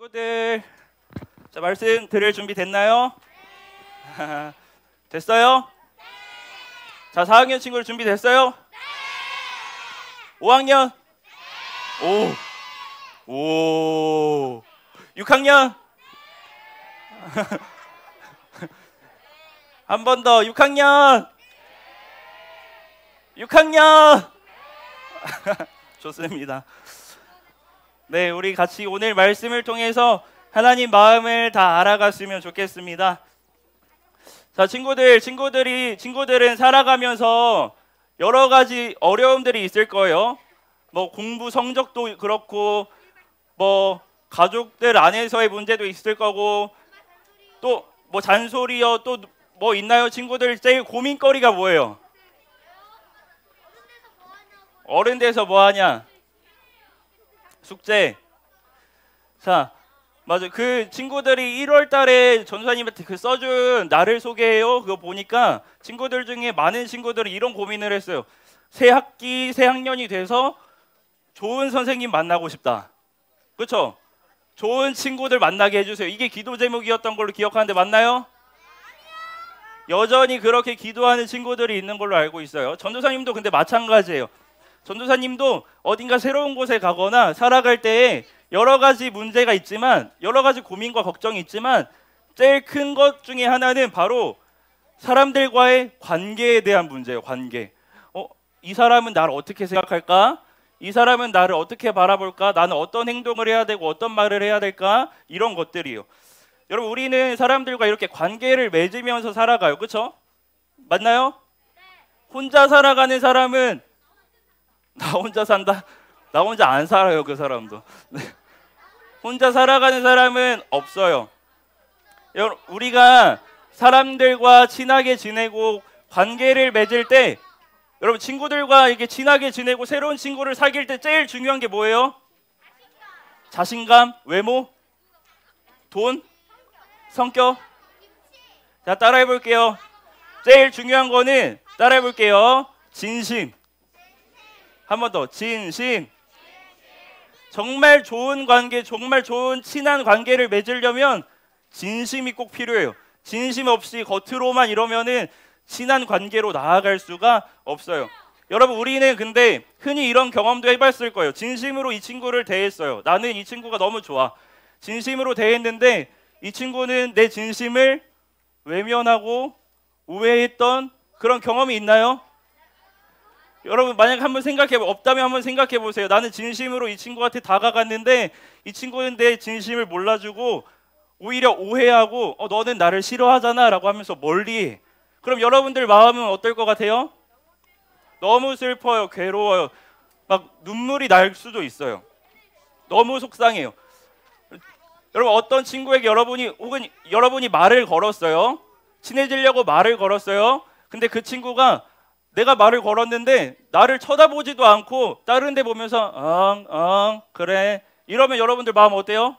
친구들, 자, 말씀 들을 준비 됐나요? 됐어요? 자, 4학년 친구들 준비 됐어요? 5학년? 오. 6학년? 한 번 더. 6학년? 6학년? 좋습니다. 네, 우리 같이 오늘 말씀을 통해서 하나님 마음을 다 알아갔으면 좋겠습니다. 자, 친구들은 살아가면서 여러 가지 어려움들이 있을 거예요. 뭐 공부 성적도 그렇고, 뭐 가족들 안에서의 문제도 있을 거고, 또 뭐 잔소리요, 또 뭐 있나요? 친구들 제일 고민거리가 뭐예요? 어른 돼서 뭐 하냐? 숙제. 자, 맞아. 그 친구들이 1월 달에 전도사님한테 그 써준 나를 소개해요. 그거 보니까 친구들 중에 많은 친구들이 이런 고민을 했어요. 새 학기, 새 학년이 돼서 좋은 선생님 만나고 싶다. 그렇죠? 좋은 친구들 만나게 해주세요. 이게 기도 제목이었던 걸로 기억하는데 맞나요? 여전히 그렇게 기도하는 친구들이 있는 걸로 알고 있어요. 전도사님도 근데 마찬가지예요. 전도사님도 어딘가 새로운 곳에 가거나 살아갈 때에 여러 가지 문제가 있지만, 여러 가지 고민과 걱정이 있지만, 제일 큰 것 중에 하나는 바로 사람들과의 관계에 대한 문제예요. 관계. 이 사람은 나를 어떻게 생각할까? 이 사람은 나를 어떻게 바라볼까? 나는 어떤 행동을 해야 되고 어떤 말을 해야 될까? 이런 것들이요. 여러분, 우리는 사람들과 이렇게 관계를 맺으면서 살아가요. 그렇죠? 맞나요? 혼자 살아가는 사람은 나 혼자 산다? 나 혼자 안 살아요. 그 사람도. 혼자 살아가는 사람은 없어요. 우리가 사람들과 친하게 지내고 관계를 맺을 때, 여러분 친구들과 이렇게 친하게 지내고 새로운 친구를 사귈 때 제일 중요한 게 뭐예요? 자신감, 외모, 돈, 성격. 자, 따라해 볼게요. 제일 중요한 거는 따라해 볼게요. 진심. 한 번 더. 진심. 정말 좋은 관계, 정말 좋은 친한 관계를 맺으려면 진심이 꼭 필요해요. 진심 없이 겉으로만 이러면은 친한 관계로 나아갈 수가 없어요. 여러분, 우리는 근데 흔히 이런 경험도 해봤을 거예요. 진심으로 이 친구를 대했어요. 나는 이 친구가 너무 좋아. 진심으로 대했는데 이 친구는 내 진심을 외면하고 오해했던 그런 경험이 있나요? 여러분, 만약 한번 없다면 한번 생각해 보세요. 나는 진심으로 이 친구한테 다가갔는데 이 친구는 내 진심을 몰라주고 오히려 오해하고 너는 나를 싫어하잖아 라고 하면서 멀리해. 그럼 여러분들 마음은 어떨 것 같아요? 너무 슬퍼요. 괴로워요. 막 눈물이 날 수도 있어요. 너무 속상해요. 여러분, 어떤 친구에게 여러분이 말을 걸었어요. 친해지려고 말을 걸었어요. 근데 그 친구가 내가 말을 걸었는데 나를 쳐다보지도 않고 다른 데 보면서 그래 이러면 여러분들 마음 어때요?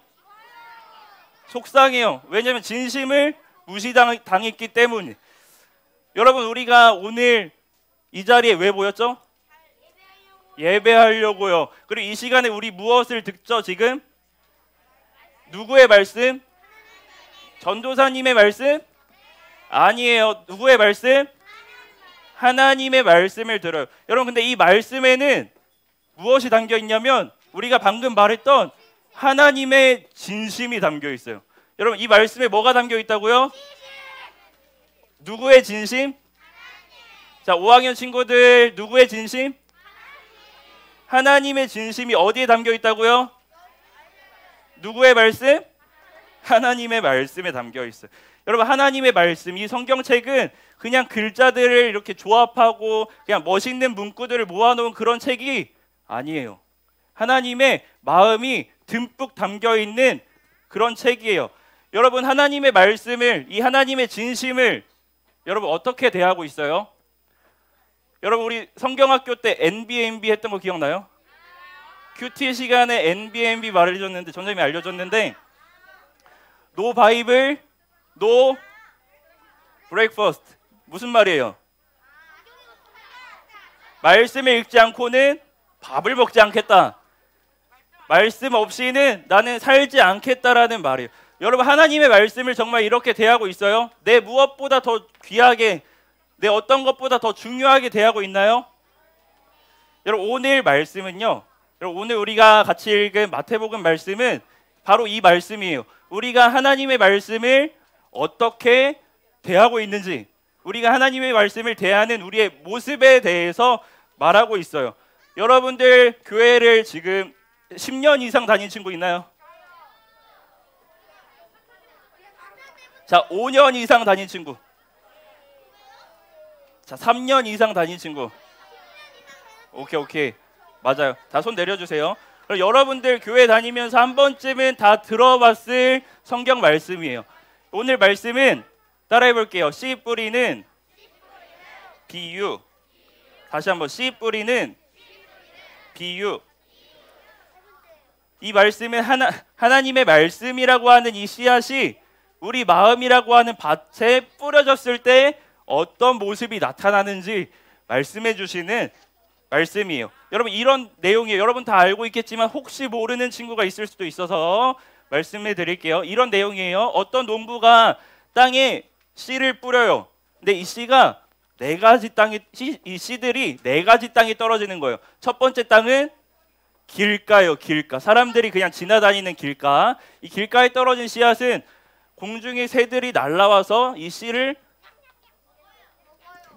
속상해요. 왜냐하면 진심을 무시당했기 때문에. 여러분, 우리가 오늘 이 자리에 왜 모였죠? 예배하려고요. 그리고 이 시간에 우리 무엇을 듣죠 지금? 누구의 말씀? 전도사님의 말씀? 아니에요. 누구의 말씀? 하나님의 말씀을 들어요. 여러분, 근데 이 말씀에는 무엇이 담겨 있냐면 우리가 방금 말했던 하나님의 진심이 담겨 있어요. 여러분, 이 말씀에 뭐가 담겨 있다고요? 누구의 진심? 자, 5학년 친구들, 누구의 진심? 하나님의 진심이 어디에 담겨 있다고요? 누구의 말씀? 하나님의 말씀에 담겨 있어요. 여러분, 하나님의 말씀, 이 성경책은 그냥 글자들을 이렇게 조합하고 그냥 멋있는 문구들을 모아놓은 그런 책이 아니에요. 하나님의 마음이 듬뿍 담겨 있는 그런 책이에요. 여러분, 하나님의 말씀을, 이 하나님의 진심을 여러분 어떻게 대하고 있어요? 여러분, 우리 성경학교 때 NBNB 했던 거 기억나요? 큐티 시간에 NBNB 말해줬는데, 전장님이 알려줬는데, No Bible, No Breakfast. 무슨 말이에요? 말씀을 읽지 않고는 밥을 먹지 않겠다. 말씀 없이는 나는 살지 않겠다라는 말이에요. 여러분, 하나님의 말씀을 정말 이렇게 대하고 있어요? 내 무엇보다 더 귀하게, 내 어떤 것보다 더 중요하게 대하고 있나요? 여러분, 오늘 말씀은요, 여러분, 오늘 우리가 같이 읽은 마태복음 말씀은 바로 이 말씀이에요. 우리가 하나님의 말씀을 어떻게 대하고 있는지, 우리가 하나님의 말씀을 대하는 우리의 모습에 대해서 말하고 있어요. 여러분들 교회를 지금 10년 이상 다닌 친구 있나요? 자, 5년 이상 다닌 친구. 자, 3년 이상 다닌 친구. 오케이. 맞아요. 다 손 내려주세요. 그럼 여러분들 교회 다니면서 한 번쯤은 다 들어봤을 성경 말씀이에요. 오늘 말씀은 따라해 볼게요. 씨 뿌리는 비유. 다시 한번, 씨 뿌리는 비유. 이 말씀은 하나님의 말씀이라고 하는 이 씨앗이 우리 마음이라고 하는 밭에 뿌려졌을 때 어떤 모습이 나타나는지 말씀해 주시는 말씀이에요. 여러분, 이런 내용이에요. 여러분 다 알고 있겠지만 혹시 모르는 친구가 있을 수도 있어서 말씀해 드릴게요. 이런 내용이에요. 어떤 농부가 땅에 씨를 뿌려요. 근데 이 씨가 네 가지 땅에, 이 씨들이 네 가지 땅에 떨어지는 거예요. 첫 번째 땅은 길가요, 길가. 사람들이 그냥 지나다니는 길가. 이 길가에 떨어진 씨앗은 공중에 새들이 날아와서 이 씨를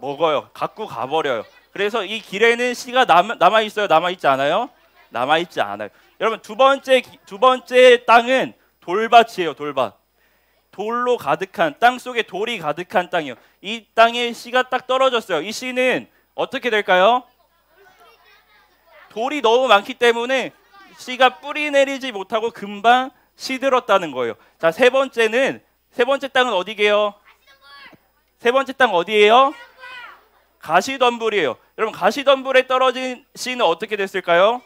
먹어요. 갖고 가버려요. 그래서 이 길에는 씨가 남아있어요? 남아있지 않아요? 남아있지 않아요. 여러분, 두 번째 땅은 돌밭이에요. 돌밭. 돌로 가득한, 땅 속에 돌이 가득한 땅이요. 이 땅에 씨가 딱 떨어졌어요. 이 씨는 어떻게 될까요? 돌이 너무 많기 때문에 씨가 뿌리 내리지 못하고 금방 시들었다는 거예요. 자, 세 번째 땅은 어디게요? 세 번째 땅 어디예요? 가시덤불이에요. 여러분, 가시덤불에 떨어진 씨는 어떻게 됐을까요?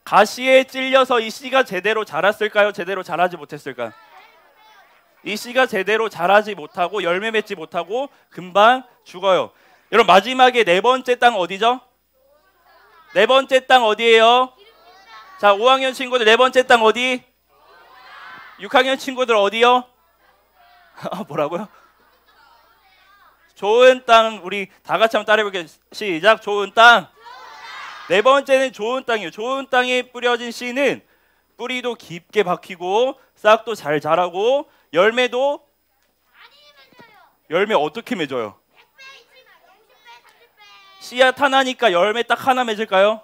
가시에 찔려서 이 씨가 제대로 자랐을까요? 제대로 자라지 못했을까요? 이 씨가 제대로 자라지 못하고 열매 맺지 못하고 금방 죽어요. 여러분, 마지막에 네 번째 땅 어디죠? 네 번째 땅 어디예요? 자, 5학년 친구들 네 번째 땅 어디? 6학년 친구들 어디요? 뭐라고요? 좋은 땅. 우리 다 같이 한번 따라해볼게요. 시작. 좋은 땅. 네 번째는 좋은 땅이에요. 좋은 땅에 뿌려진 씨는 뿌리도 깊게 박히고 싹도 잘 자라고 열매 어떻게 맺어요? 씨앗 하나니까 열매 딱 하나 맺을까요?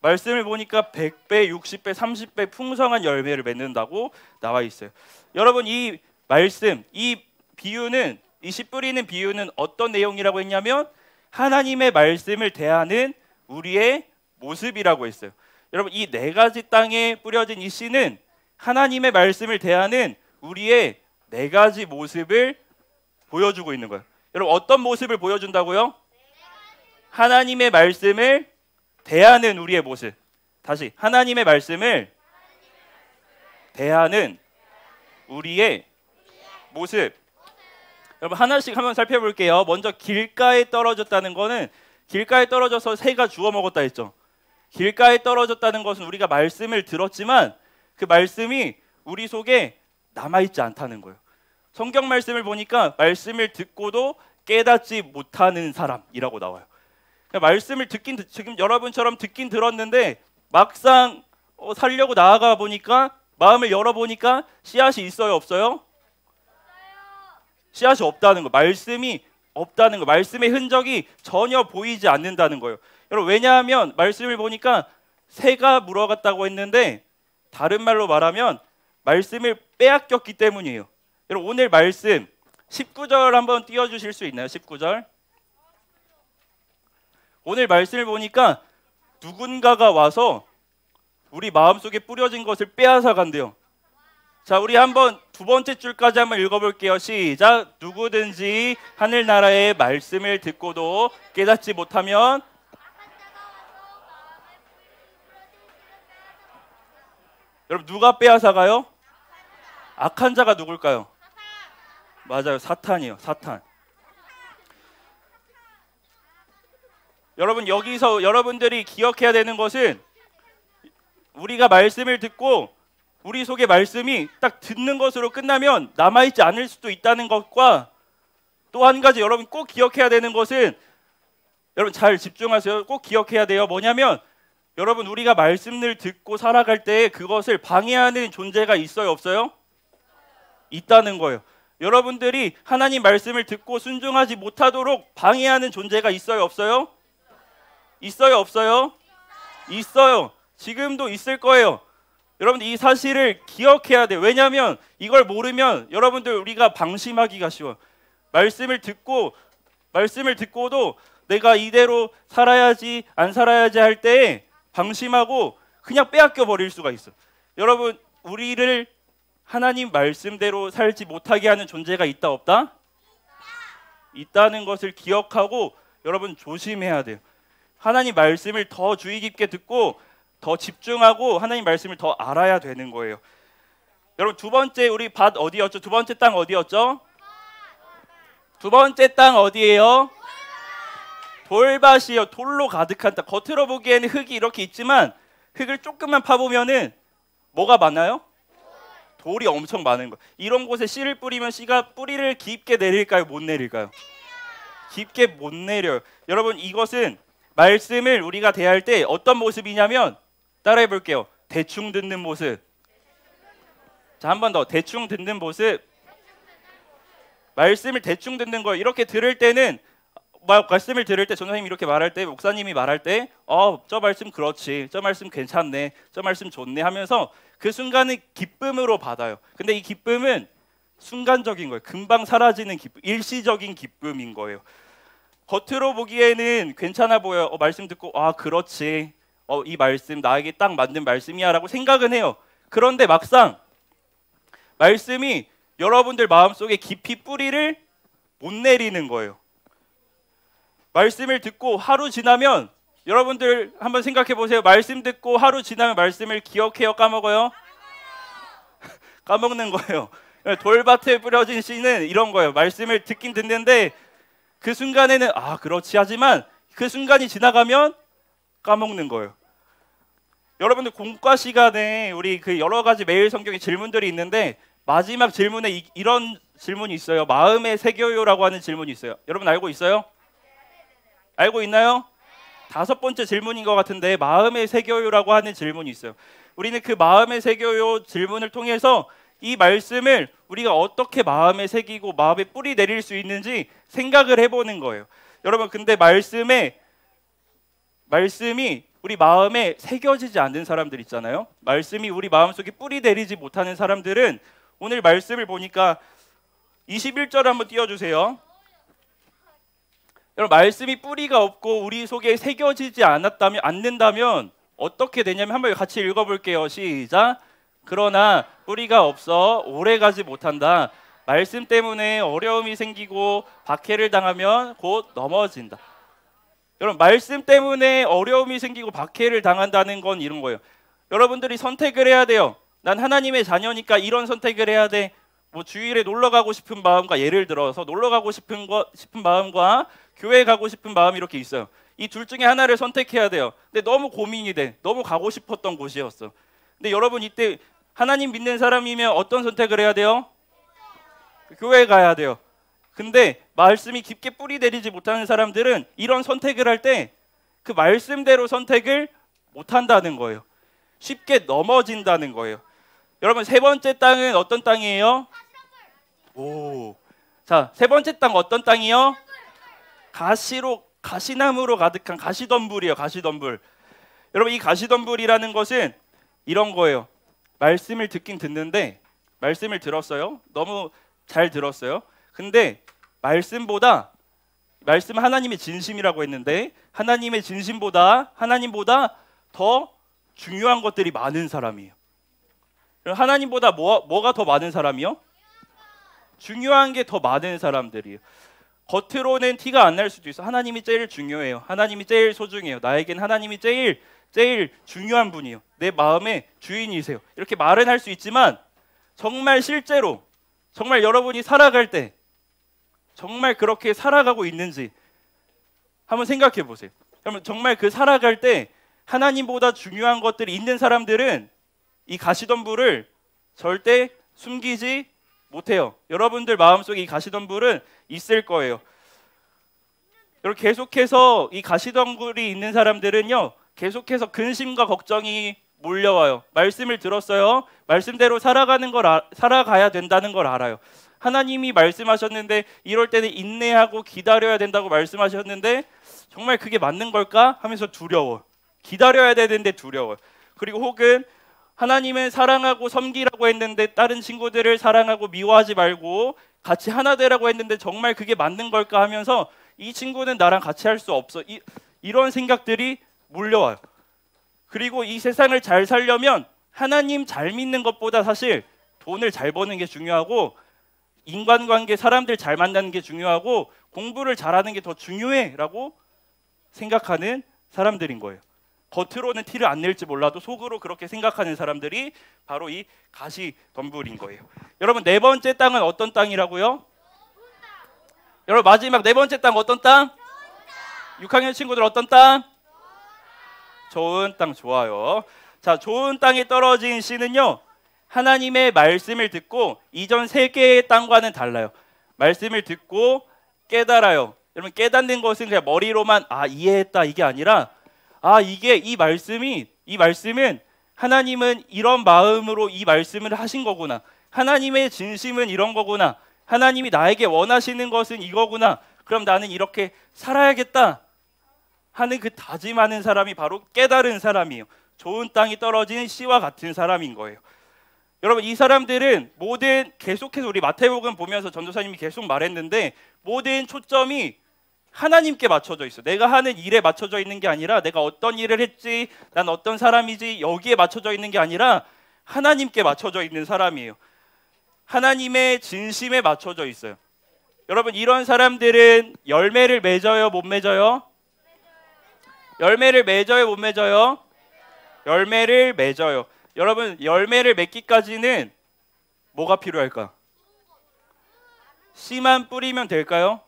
말씀을 보니까 100배, 60배, 30배 풍성한 열매를 맺는다고 나와 있어요. 여러분, 이 말씀, 이 비유는, 이 씨 뿌리는 비유는 어떤 내용이라고 했냐면 하나님의 말씀을 대하는 우리의 모습이라고 했어요. 여러분, 이 네 가지 땅에 뿌려진 이 씨는 하나님의 말씀을 대하는 우리의 네 가지 모습을 보여주고 있는 거예요. 여러분, 어떤 모습을 보여준다고요? 하나님의 말씀을 대하는 우리의 모습. 다시, 하나님의 말씀을 대하는 우리의 모습. 여러분, 하나씩 한번 살펴볼게요. 먼저 길가에 떨어졌다는 거는, 길가에 떨어져서 새가 주워 먹었다 했죠. 길가에 떨어졌다는 것은 우리가 말씀을 들었지만 그 말씀이 우리 속에 남아있지 않다는 거예요. 성경 말씀을 보니까 말씀을 듣고도 깨닫지 못하는 사람이라고 나와요. 말씀을 지금 여러분처럼 듣긴 들었는데 막상 살려고 나아가 보니까, 마음을 열어보니까 씨앗이 있어요, 없어요? 씨앗이 없다는 거, 말씀이 없다는 거, 말씀의 흔적이 전혀 보이지 않는다는 거예요. 여러분, 왜냐하면 말씀을 보니까 새가 물어갔다고 했는데 다른 말로 말하면 말씀을 빼앗겼기 때문이에요. 여러분, 오늘 말씀 19절 한번 띄워주실 수 있나요? 19절. 오늘 말씀을 보니까 누군가가 와서 우리 마음속에 뿌려진 것을 빼앗아 간대요. 자, 우리 한번 두 번째 줄까지 한번 읽어볼게요. 시작. 누구든지 하늘나라의 말씀을 듣고도 깨닫지 못하면, 여러분, 누가 빼앗아 가요? 악한 자가 누굴까요? 맞아요, 사탄이요, 사탄. 여러분, 여기서 여러분들이 기억해야 되는 것은 우리가 말씀을 듣고 우리 속에 말씀이 딱 듣는 것으로 끝나면 남아있지 않을 수도 있다는 것과 또 한 가지 여러분 꼭 기억해야 되는 것은, 여러분 잘 집중하세요. 꼭 기억해야 돼요. 뭐냐면 여러분 우리가 말씀을 듣고 살아갈 때 그것을 방해하는 존재가 있어요, 없어요? 있다는 거예요. 여러분들이 하나님 말씀을 듣고 순종하지 못하도록 방해하는 존재가 있어요, 없어요? 있어요, 없어요? 있어요. 지금도 있을 거예요. 여러분들 이 사실을 기억해야 돼요. 왜냐하면 이걸 모르면 여러분들 우리가 방심하기가 쉬워요. 말씀을 듣고도 내가 이대로 살아야지 안 살아야지 할 때 방심하고 그냥 빼앗겨 버릴 수가 있어요. 여러분 우리를 하나님 말씀대로 살지 못하게 하는 존재가 있다 없다? 있다는 것을 기억하고 여러분 조심해야 돼요. 하나님 말씀을 더 주의 깊게 듣고 더 집중하고 하나님 말씀을 더 알아야 되는 거예요. 여러분 두 번째 우리 밭 어디였죠? 두 번째 땅 어디였죠? 두 번째 땅 어디예요? 돌밭이요. 돌로 가득한 땅. 겉으로 보기에는 흙이 이렇게 있지만 흙을 조금만 파보면은 뭐가 많아요? 돌이 엄청 많은 거예요. 이런 곳에 씨를 뿌리면 씨가 뿌리를 깊게 내릴까요? 못 내릴까요? 깊게 못 내려요. 여러분 이것은 말씀을 우리가 대할 때 어떤 모습이냐면 따라해 볼게요. 대충 듣는 모습. 자, 한 번 더. 대충 듣는 모습. 말씀을 대충 듣는 거예요. 이렇게 들을 때는 말씀을 들을 때 전도사님이 이렇게 말할 때 목사님이 말할 때 저 말씀 그렇지. 저 말씀 괜찮네. 저 말씀 좋네 하면서 그 순간은 기쁨으로 받아요. 근데 이 기쁨은 순간적인 거예요. 금방 사라지는 기쁨. 일시적인 기쁨인 거예요. 겉으로 보기에는 괜찮아 보여요. 말씀 듣고 그렇지. 이 말씀 나에게 딱 맞는 말씀이야 라고 생각은 해요. 그런데 막상 말씀이 여러분들 마음속에 깊이 뿌리를 못 내리는 거예요. 말씀을 듣고 하루 지나면 여러분들 한번 생각해 보세요. 말씀 듣고 하루 지나면 말씀을 기억해요? 까먹어요? 까먹는 거예요. 돌밭에 뿌려진 씨는 이런 거예요. 말씀을 듣긴 듣는데 그 순간에는 그렇지 하지만 그 순간이 지나가면 까먹는 거예요. 여러분들 공과 시간에 우리 그 여러 가지 매일 성경의 질문들이 있는데 마지막 질문에 이런 질문이 있어요. 마음에 새겨요라고 하는 질문이 있어요. 여러분 알고 있어요? 알고 있나요? 5번째 질문인 것 같은데 마음에 새겨요라고 하는 질문이 있어요. 우리는 그 마음에 새겨요 질문을 통해서 이 말씀을 우리가 어떻게 마음에 새기고 마음에 뿌리 내릴 수 있는지 생각을 해보는 거예요. 여러분 근데 말씀이 우리 마음에 새겨지지 않는 사람들 있잖아요. 말씀이 우리 마음속에 뿌리 내리지 못하는 사람들은 오늘 말씀을 보니까 21절 한번 띄워주세요. 여러분 말씀이 뿌리가 없고 우리 속에 새겨지지 않는다면 어떻게 되냐면 한번 같이 읽어볼게요. 시작. 그러나 뿌리가 없어 오래가지 못한다. 말씀 때문에 어려움이 생기고 박해를 당하면 곧 넘어진다. 여러분 말씀 때문에 어려움이 생기고 박해를 당한다는 건 이런 거예요. 여러분들이 선택을 해야 돼요. 난 하나님의 자녀니까 이런 선택을 해야 돼. 주일에 놀러 가고 싶은 마음과 예를 들어서 놀러 가고 싶은 마음과 교회 가고 싶은 마음이 이렇게 있어요. 이 둘 중에 하나를 선택해야 돼요. 근데 너무 고민이 돼. 너무 가고 싶었던 곳이었어. 근데 여러분 이때 하나님 믿는 사람이면 어떤 선택을 해야 돼요? 교회 가야 돼요. 근데 말씀이 깊게 뿌리 내리지 못하는 사람들은 이런 선택을 할 때 그 말씀대로 선택을 못한다는 거예요. 쉽게 넘어진다는 거예요. 여러분 세 번째 땅은 어떤 땅이에요? 자, 세 번째 땅 어떤 땅이요? 가시나무로 가득한 가시덤불이에요. 가시덤불. 여러분 이 가시덤불이라는 것은 이런 거예요. 말씀을 듣긴 듣는데 말씀을 들었어요. 너무 잘 들었어요. 근데 말씀 하나님의 진심이라고 했는데 하나님의 진심보다 하나님보다 더 중요한 것들이 많은 사람이에요. 하나님보다 뭐가 더 많은 사람이요? 중요한 게 더 많은 사람들이에요. 겉으로는 티가 안 날 수도 있어. 하나님이 제일 중요해요. 하나님이 제일 소중해요. 나에겐 하나님이 제일 중요한 분이에요. 내 마음의 주인이세요. 이렇게 말은 할 수 있지만 정말 실제로 정말 여러분이 살아갈 때 정말 그렇게 살아가고 있는지 한번 생각해 보세요. 여러분 정말 그 살아갈 때 하나님보다 중요한 것들이 있는 사람들은 이 가시덤불을 절대 숨기지 못해요. 여러분들 마음속에 이 가시덤불은 있을 거예요. 여러분, 계속해서 이 가시덤불이 있는 사람들은요, 계속해서 근심과 걱정이 몰려와요. 말씀을 들었어요. 말씀대로 살아가야 된다는 걸 알아요. 하나님이 말씀하셨는데 이럴 때는 인내하고 기다려야 된다고 말씀하셨는데 정말 그게 맞는 걸까 하면서 두려워. 기다려야 되는데 두려워. 그리고 혹은 하나님은 사랑하고 섬기라고 했는데 다른 친구들을 사랑하고 미워하지 말고 같이 하나 되라고 했는데 정말 그게 맞는 걸까 하면서 이 친구는 나랑 같이 할 수 없어. 이런 생각들이 몰려와요. 그리고 이 세상을 잘 살려면 하나님 잘 믿는 것보다 사실 돈을 잘 버는 게 중요하고 인간관계, 사람들 잘 만나는 게 중요하고 공부를 잘하는 게 더 중요해라고 생각하는 사람들인 거예요. 겉으로는 티를 안 낼지 몰라도 속으로 그렇게 생각하는 사람들이 바로 이 가시덤불인 거예요. 여러분, 네 번째 땅은 어떤 땅이라고요? 여러분, 마지막 네 번째 땅 어떤 땅? 6학년 친구들 어떤 땅? 좋은 땅. 좋아요. 자, 좋은 땅에 떨어진 씨는요, 하나님의 말씀을 듣고 이전 세 개의 땅과는 달라요. 말씀을 듣고 깨달아요. 여러분, 깨닫는 것은 그냥 머리로만 이해했다 이게 아니라 이 말씀은 하나님은 이런 마음으로 이 말씀을 하신 거구나. 하나님의 진심은 이런 거구나. 하나님이 나에게 원하시는 것은 이거구나. 그럼 나는 이렇게 살아야겠다 하는 그 다짐하는 사람이 바로 깨달은 사람이에요. 좋은 땅이 떨어진 씨와 같은 사람인 거예요. 여러분, 이 사람들은 계속해서 우리 마태복음 보면서 전도사님이 계속 말했는데 모든 초점이 하나님께 맞춰져 있어. 내가 하는 일에 맞춰져 있는 게 아니라 내가 어떤 일을 했지, 난 어떤 사람이지 여기에 맞춰져 있는 게 아니라 하나님께 맞춰져 있는 사람이에요. 하나님의 진심에 맞춰져 있어요. 여러분, 이런 사람들은 열매를 맺어요, 못 맺어요? 열매를 맺어요, 못 맺어요? 열매를 맺어요. 여러분, 열매를 맺기까지는 뭐가 필요할까? 씨만 뿌리면 될까요?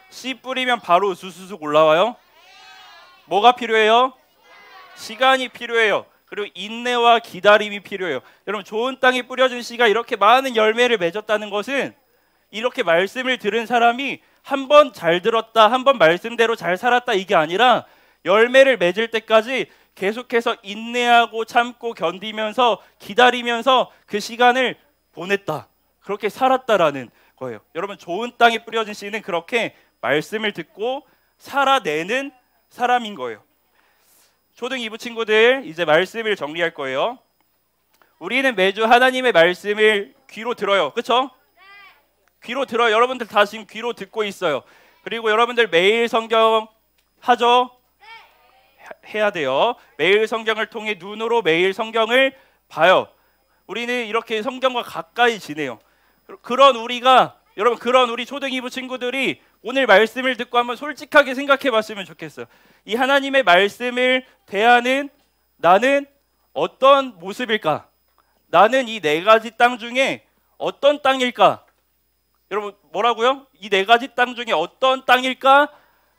씨 뿌리면 바로 수수숙 올라와요? 뭐가 필요해요? 시간이 필요해요. 그리고 인내와 기다림이 필요해요. 여러분, 좋은 땅에 뿌려진 씨가 이렇게 많은 열매를 맺었다는 것은 이렇게 말씀을 들은 사람이 한 번 잘 들었다, 한 번 말씀대로 잘 살았다 이게 아니라 열매를 맺을 때까지 계속해서 인내하고 참고 견디면서 기다리면서 그 시간을 보냈다. 그렇게 살았다라는 거예요. 여러분, 좋은 땅에 뿌려진 씨는 그렇게 말씀을 듣고 살아내는 사람인 거예요. 초등 2부 친구들, 이제 말씀을 정리할 거예요. 우리는 매주 하나님의 말씀을 귀로 들어요. 그렇죠? 귀로 들어요. 여러분들 다 지금 귀로 듣고 있어요. 그리고 여러분들 매일 성경 하죠? 해야 돼요. 매일 성경을 통해 눈으로 매일 성경을 봐요. 우리는 이렇게 성경과 가까이 지내요. 그런 우리 초등 2부 친구들이 오늘 말씀을 듣고 한번 솔직하게 생각해 봤으면 좋겠어요. 이 하나님의 말씀을 대하는 나는 어떤 모습일까? 나는 이 네 가지 땅 중에 어떤 땅일까? 여러분, 뭐라고요? 이 네 가지 땅 중에 어떤 땅일까?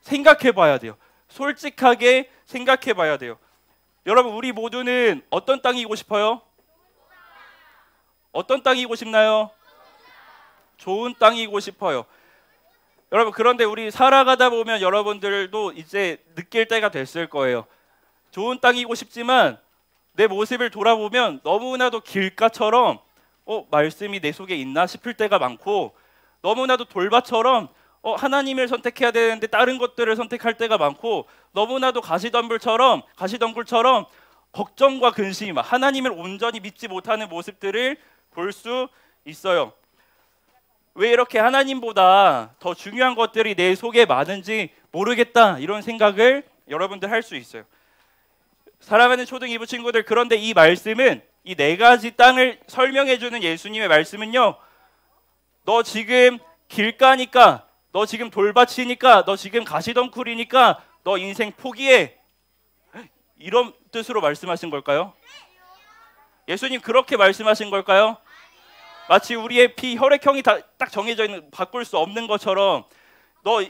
생각해 봐야 돼요. 솔직하게 생각해 봐야 돼요. 여러분, 우리 모두는 어떤 땅이고 싶어요? 어떤 땅이고 싶나요? 좋은 땅이고 싶어요. 여러분, 그런데 우리 살아가다 보면 여러분들도 이제 느낄 때가 됐을 거예요. 좋은 땅이고 싶지만 내 모습을 돌아보면 너무나도 길가처럼 말씀이 내 속에 있나 싶을 때가 많고, 너무나도 돌밭처럼 하나님을 선택해야 되는데 다른 것들을 선택할 때가 많고, 너무나도 가시덤불처럼 걱정과 근심, 하나님을 온전히 믿지 못하는 모습들을 볼 수 있어요. 왜 이렇게 하나님보다 더 중요한 것들이 내 속에 많은지 모르겠다, 이런 생각을 여러분들 할 수 있어요. 사랑하는 초등 2부 친구들, 그런데 이 말씀은, 이 네 가지 땅을 설명해 주는 예수님의 말씀은요, 너 지금 길가니까, 너 지금 돌밭이니까, 너 지금 가시덤불이니까 너 인생 포기해, 이런 뜻으로 말씀하신 걸까요? 예수님 그렇게 말씀하신 걸까요? 마치 우리의 피 혈액형이 딱 정해져 있는, 바꿀 수 없는 것처럼, 너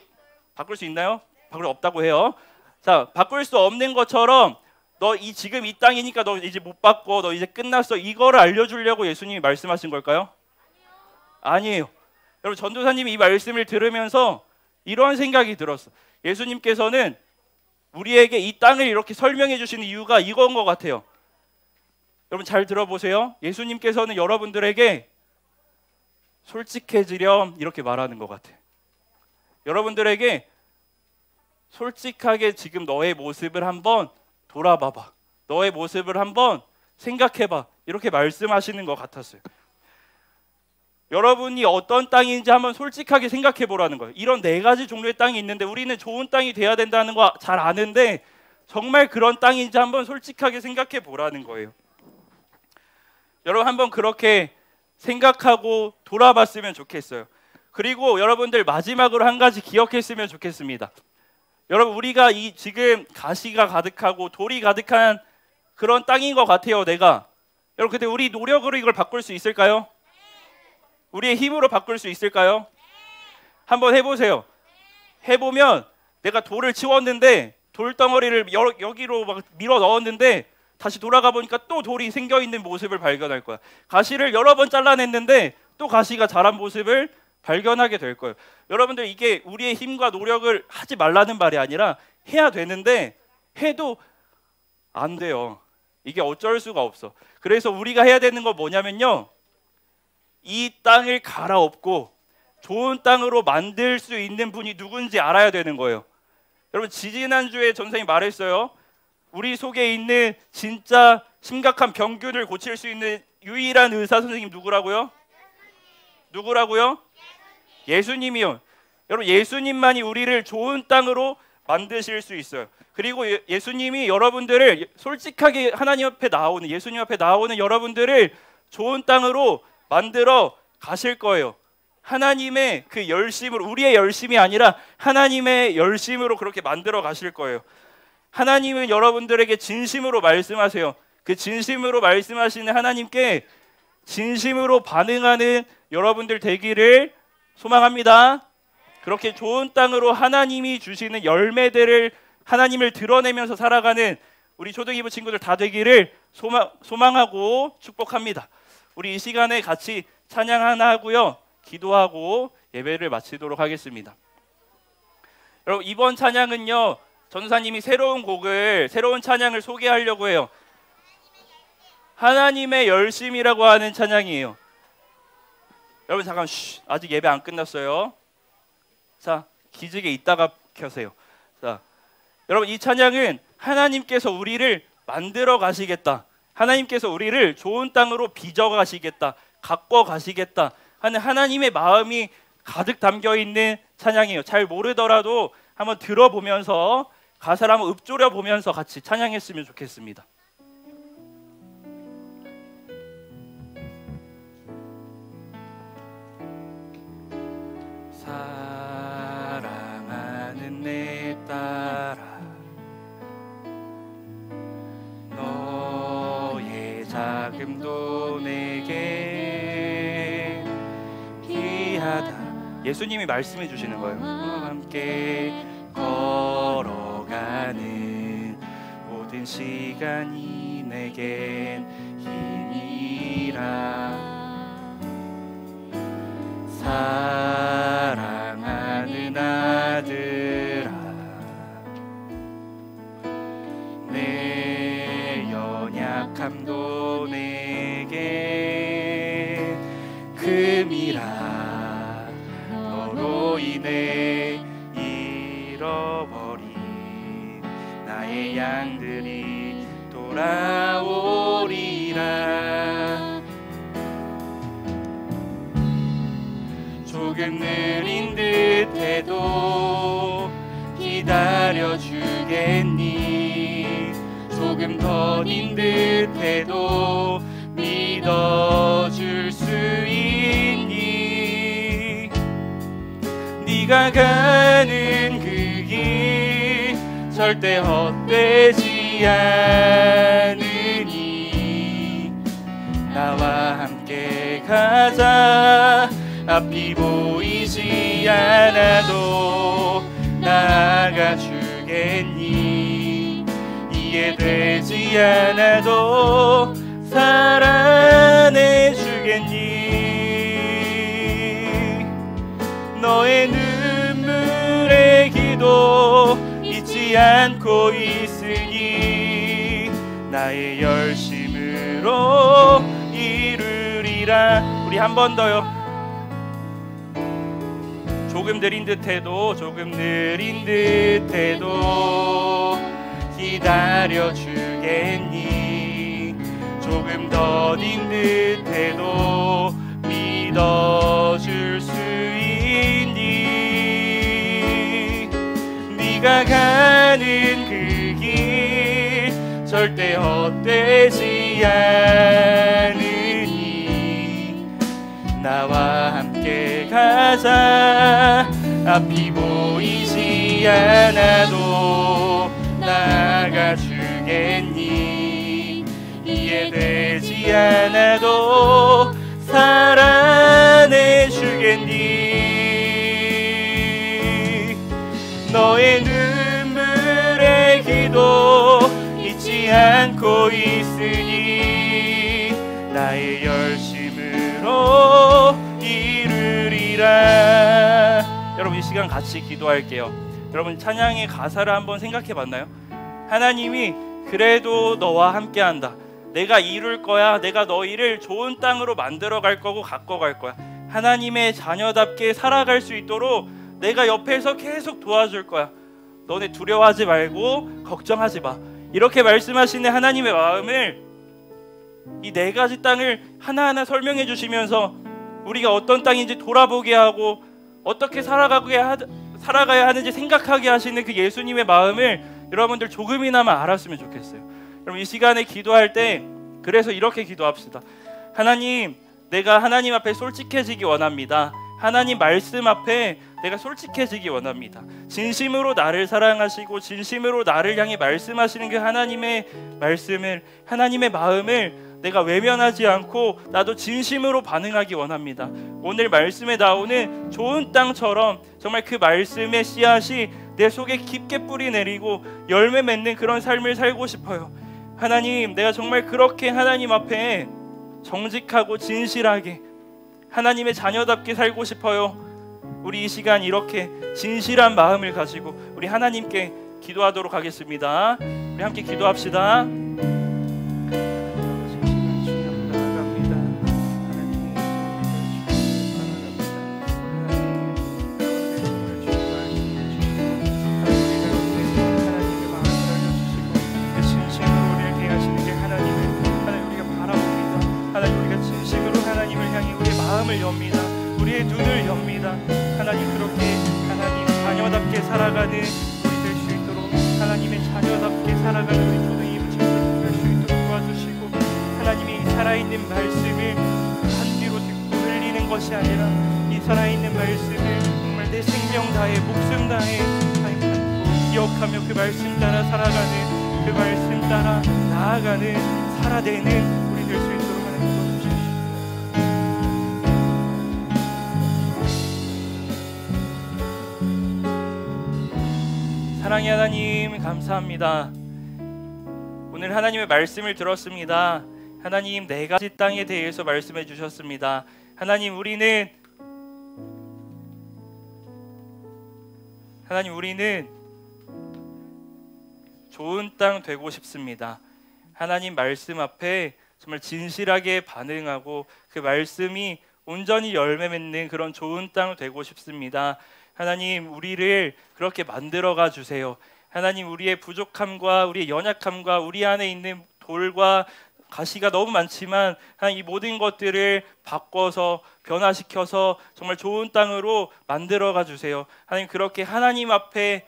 바꿀 수 있나요? 바꿀 수 없다고 해요. 자, 바꿀 수 없는 것처럼 너 지금 이 땅이니까 너 이제 못 바꿔, 너 이제 끝났어, 이거를 알려주려고 예수님이 말씀하신 걸까요? 아니에요. 여러분, 전도사님이 이 말씀을 들으면서 이런 생각이 들었어. 예수님께서는 우리에게 이 땅을 이렇게 설명해 주시는 이유가 이건 것 같아요. 여러분 잘 들어보세요. 예수님께서는 여러분들에게 솔직해지렴 이렇게 말하는 것 같아요. 여러분들에게 솔직하게 지금 너의 모습을 한번 돌아봐봐, 너의 모습을 한번 생각해봐, 이렇게 말씀하시는 것 같았어요. 여러분이 어떤 땅인지 한번 솔직하게 생각해 보라는 거예요. 이런 4가지 종류의 땅이 있는데 우리는 좋은 땅이 돼야 된다는 거 잘 아는데 정말 그런 땅인지 한번 솔직하게 생각해 보라는 거예요. 여러분 한번 그렇게 생각하고 돌아봤으면 좋겠어요. 그리고 여러분들 마지막으로 한 가지 기억했으면 좋겠습니다. 여러분, 우리가 이 지금 가시가 가득하고 돌이 가득한 그런 땅인 것 같아요, 내가. 여러분, 근데 우리 노력으로 이걸 바꿀 수 있을까요? 우리의 힘으로 바꿀 수 있을까요? 한번 해보세요. 해보면 내가 돌을 치웠는데 돌덩어리를 여기로 막 밀어 넣었는데 다시 돌아가 보니까 또 돌이 생겨있는 모습을 발견할 거야. 가시를 여러 번 잘라냈는데 또 가시가 자란 모습을 발견하게 될 거예요. 여러분들, 이게 우리의 힘과 노력을 하지 말라는 말이 아니라 해야 되는데 해도 안 돼요. 이게 어쩔 수가 없어. 그래서 우리가 해야 되는 건 뭐냐면요, 이 땅을 갈아엎고 좋은 땅으로 만들 수 있는 분이 누군지 알아야 되는 거예요. 여러분, 지지난주에 전생이 말했어요. 우리 속에 있는 진짜 심각한 병균을 고칠 수 있는 유일한 의사 선생님 누구라고요? 누구라고요? 예수님이요. 여러분, 예수님만이 우리를 좋은 땅으로 만드실 수 있어요. 그리고 예수님이 여러분들을 솔직하게 하나님 앞에 나오는, 예수님 앞에 나오는 여러분들을 좋은 땅으로 만들어 가실 거예요. 하나님의 그 열심으로, 우리의 열심이 아니라 하나님의 열심으로 그렇게 만들어 가실 거예요. 하나님은 여러분들에게 진심으로 말씀하세요. 그 진심으로 말씀하시는 하나님께 진심으로 반응하는 여러분들 되기를 소망합니다. 그렇게 좋은 땅으로 하나님이 주시는 열매들을, 하나님을 드러내면서 살아가는 우리 초등이부 친구들 다 되기를 소망하고 축복합니다. 우리 이 시간에 같이 찬양 하나 하고요, 기도하고 예배를 마치도록 하겠습니다. 여러분, 이번 찬양은요, 전사님이 새로운 찬양을 소개하려고 해요. 하나님의 열심이라고 하는 찬양이에요. 여러분 잠깐 아직 예배 안 끝났어요. 자, 기지개 이따가 켜세요. 자, 여러분, 이 찬양은 하나님께서 우리를 만들어 가시겠다, 하나님께서 우리를 좋은 땅으로 빚어 가시겠다, 가꿔 가시겠다 하는 하나님의 마음이 가득 담겨 있는 찬양이에요. 잘 모르더라도 한번 들어보면서 가사를 한번 읊조려 보면서 같이 찬양했으면 좋겠습니다. 사랑하는 내 딸아, 너의 자금도 내게 귀하다. 예수님이 말씀해 주시는 거예요. 함께 걸어가는 모든 시간이 내겐 힘이라. 사랑하는 아들아, 내 연약함도 내게 금이라. 너로 인해 잃어버린 나의 양들이 돌아오리라. 조금 느린 듯해도 기다려주겠니? 조금 더딘 듯해도 믿어줄 수 있니? 네가 가는 그 길 절대 헛되지 않으니 나와 함께 가자. 앞이 보이지 않아도 나아가 주겠니? 이해되지 되지 않아도 살아내 주겠니? 너의 눈물의 기도 잊지 않고 있으니 나의 열심으로 이루리라. 우리 한 번 더요. 조금 느린 듯해도 기다려 주겠니? 조금 더딘 듯해도 믿어줄 수 있니? 네가 가는 그 길 절대 헛되지 않으니 나와 함께 가자. 앞이 보이지 않아도 나가 주겠니? 이해되지 않아도 살아내 주겠니? 너의 눈물의 기도 잊지 않고 있으니 나의 열심으로 이루리라. 여러분, 이 시간 같이 기도할게요. 여러분, 찬양의 가사를 한번 생각해 봤나요? 하나님이 그래도 너와 함께 한다. 내가 이룰 거야. 내가 너희를 좋은 땅으로 만들어 갈 거고 갖고 갈 거야. 하나님의 자녀답게 살아갈 수 있도록 내가 옆에서 계속 도와줄 거야. 너네 두려워하지 말고 걱정하지 마. 이렇게 말씀하시는 하나님의 마음을 이 네 가지 땅을 하나하나 설명해 주시면서 우리가 어떤 땅인지 돌아보게 하고 어떻게 살아가야 하는지 생각하게 하시는 그 예수님의 마음을 여러분들 조금이나마 알았으면 좋겠어요. 여러분, 이 시간에 기도할 때 그래서 이렇게 기도합시다. 하나님, 내가 하나님 앞에 솔직해지기 원합니다. 하나님 말씀 앞에 내가 솔직해지기 원합니다. 진심으로 나를 사랑하시고 진심으로 나를 향해 말씀하시는 그 하나님의 말씀을, 하나님의 마음을 내가 외면하지 않고 나도 진심으로 반응하기 원합니다. 오늘 말씀에 나오는 좋은 땅처럼 정말 그 말씀의 씨앗이 내 속에 깊게 뿌리 내리고 열매 맺는 그런 삶을 살고 싶어요. 하나님, 내가 정말 그렇게 하나님 앞에 정직하고 진실하게 하나님의 자녀답게 살고 싶어요. 우리 이 시간 이렇게 진실한 마음을 가지고 우리 하나님께 기도하도록 하겠습니다. 우리 함께 기도합시다. 마음을 엽니다. 우리의 눈을 엽니다. 하나님, 그렇게 하나님 자녀답게 살아가는 우리 될 수 있도록, 하나님의 자녀답게 살아가는 우리 모든 이웃 친구들 될 수 있도록 도와주시고, 하나님이 이 살아있는 말씀을 한 귀로 듣고 흘리는 것이 아니라 이 살아있는 말씀을 정말 내 생명 다해 목숨 다해 기억하며 그 말씀 따라 살아가는, 그 말씀 따라 나아가는, 살아내는 우리 될 수 있도록 사랑의 하나님, 감사합니다. 오늘 하나님의 말씀을 들었습니다. 하나님, 네 가지 땅에 대해서 말씀해 주셨습니다. 하나님, 우리는 좋은 땅 되고 싶습니다. 하나님 말씀 앞에 정말 진실하게 반응하고 그 말씀이 온전히 열매 맺는 그런 좋은 땅 되고 싶습니다. 하나님, 우리를 그렇게 만들어가 주세요. 하나님, 우리의 부족함과 우리의 연약함과 우리 안에 있는 돌과 가시가 너무 많지만 하나님, 이 모든 것들을 바꿔서 변화시켜서 정말 좋은 땅으로 만들어가 주세요. 하나님, 그렇게 하나님 앞에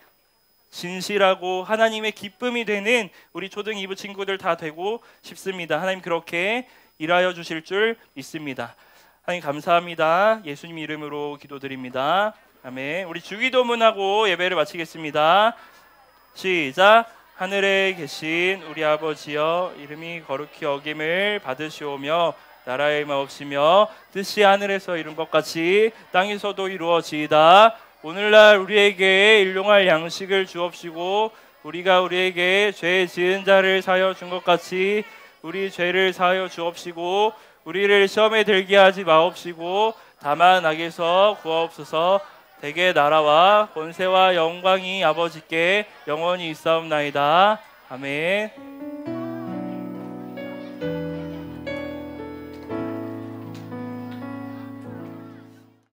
진실하고 하나님의 기쁨이 되는 우리 초등 2부 친구들 다 되고 싶습니다. 하나님, 그렇게 일하여 주실 줄 믿습니다. 하나님, 감사합니다. 예수님 이름으로 기도드립니다. 아멘. 우리 주기도문하고 예배를 마치겠습니다. 시작. 하늘에 계신 우리 아버지여, 이름이 거룩히 여김을 받으시오며 나라의 마옵시며 뜻이 하늘에서 이룬 것 같이 땅에서도 이루어지이다. 오늘날 우리에게 일용할 양식을 주옵시고 우리가 우리에게 죄 지은 자를 사하여 준 것 같이 우리 죄를 사하여 주옵시고 우리를 시험에 들게 하지 마옵시고 다만 악에서 구하옵소서. 대개 나라와 권세와 영광이 아버지께 영원히 있사옵나이다. 아멘.